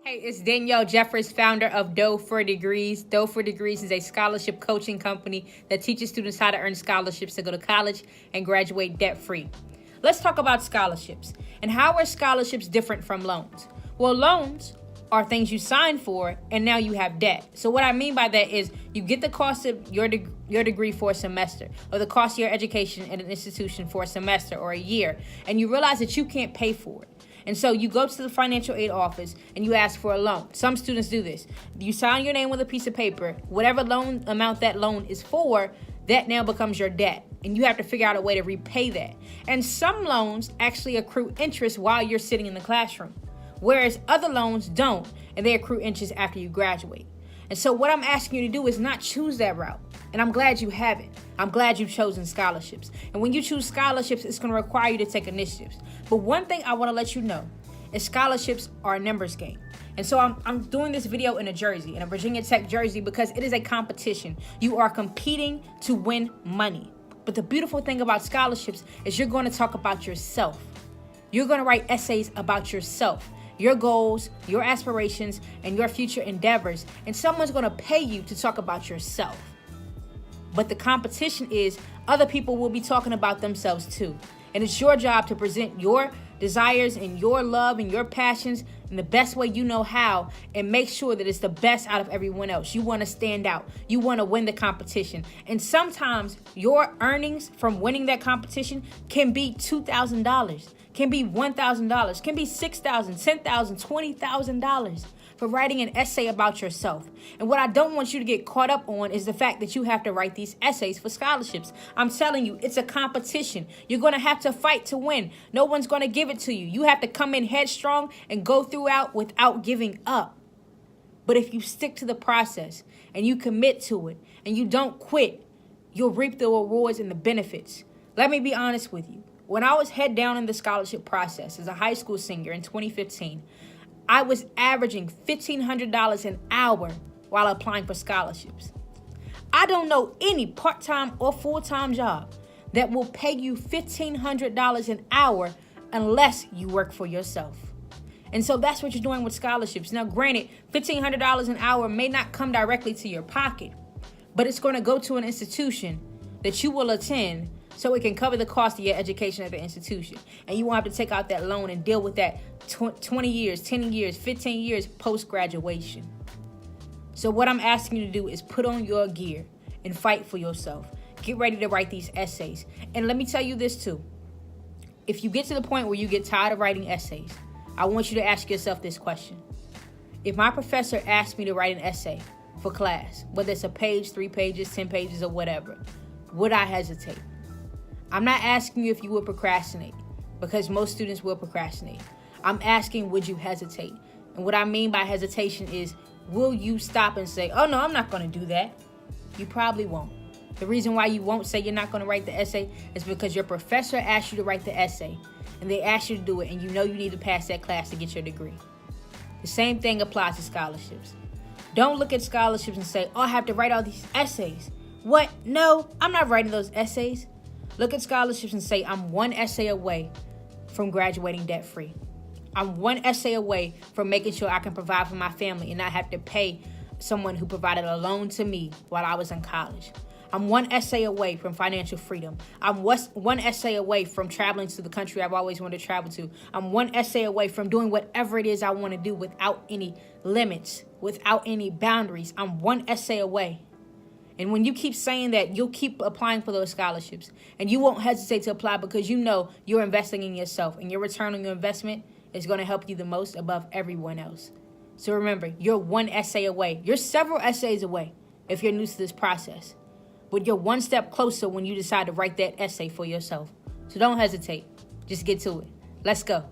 Hey, it's Danielle Jeffers, founder of Dough for Degrees. Dough for Degrees is a scholarship coaching company that teaches students how to earn scholarships to go to college and graduate debt-free. Let's talk about scholarships. And how are scholarships different from loans? Well, loans are things you sign for, and now you have debt. So what I mean by that is you get the cost of your degree for a semester, or the cost of your education at an institution for a semester or a year, and you realize that you can't pay for it. And so you go to the financial aid office and you ask for a loan. Some students do this. You sign your name with a piece of paper. Whatever loan amount that loan is for, that now becomes your debt. And you have to figure out a way to repay that. And some loans actually accrue interest while you're sitting in the classroom, whereas other loans don't, and they accrue interest after you graduate. And so what I'm asking you to do is not choose that route. And I'm glad you haven't. I'm glad you've chosen scholarships. And when you choose scholarships, it's going to require you to take initiatives. But one thing I want to let you know is scholarships are a numbers game. And so I'm doing this video in a jersey, in a Virginia Tech jersey, because it is a competition. You are competing to win money. But the beautiful thing about scholarships is you're going to talk about yourself. You're going to write essays about yourself, your goals, your aspirations, and your future endeavors. And someone's going to pay you to talk about yourself. But the competition is other people will be talking about themselves too. And it's your job to present your desires and your love and your passions in the best way you know how, and make sure that it's the best out of everyone else. You want to stand out. You want to win the competition. And sometimes your earnings from winning that competition can be $2,000, can be $1,000, can be $6,000, $10,000, $20,000 for writing an essay about yourself. And what I don't want you to get caught up on is the fact that you have to write these essays for scholarships. I'm telling you, it's a competition. You're going to have to fight to win. No one's going to give it to you. You have to come in headstrong and go throughout without giving up. But if you stick to the process and you commit to it and you don't quit, you'll reap the rewards and the benefits. Let me be honest with you. When I was head down in the scholarship process as a high school senior in 2015, I was averaging $1,500 an hour while applying for scholarships. I don't know any part-time or full-time job that will pay you $1,500 an hour unless you work for yourself. And so that's what you're doing with scholarships. Now, granted, $1,500 an hour may not come directly to your pocket, but it's going to go to an institution that you will attend so it can cover the cost of your education at the institution. And you won't have to take out that loan and deal with that 20 years, 10 years, 15 years post-graduation. So what I'm asking you to do is put on your gear and fight for yourself. Get ready to write these essays. And let me tell you this too. If you get to the point where you get tired of writing essays, I want you to ask yourself this question. If my professor asked me to write an essay for class, whether it's a page, 3 pages, 10 pages, or whatever, would I hesitate? I'm not asking you if you would procrastinate, because most students will procrastinate. I'm asking, would you hesitate? And what I mean by hesitation is, will you stop and say, oh no, I'm not going to do that? You probably won't. The reason why you won't say you're not going to write the essay is because your professor asked you to write the essay, and they asked you to do it, and you know you need to pass that class to get your degree. The same thing applies to scholarships. Don't look at scholarships and say, oh, I have to write all these essays. What? No, I'm not writing those essays. Look at scholarships and say, I'm one essay away from graduating debt-free. I'm one essay away from making sure I can provide for my family and not have to pay someone who provided a loan to me while I was in college. I'm one essay away from financial freedom. I'm one essay away from traveling to the country I've always wanted to travel to. I'm one essay away from doing whatever it is I want to do without any limits, without any boundaries. I'm one essay away. And when you keep saying that, you'll keep applying for those scholarships. And you won't hesitate to apply because you know you're investing in yourself. And your return on your investment is going to help you the most above everyone else. So remember, you're one essay away. You're several essays away if you're new to this process. But you're one step closer when you decide to write that essay for yourself. So don't hesitate. Just get to it. Let's go.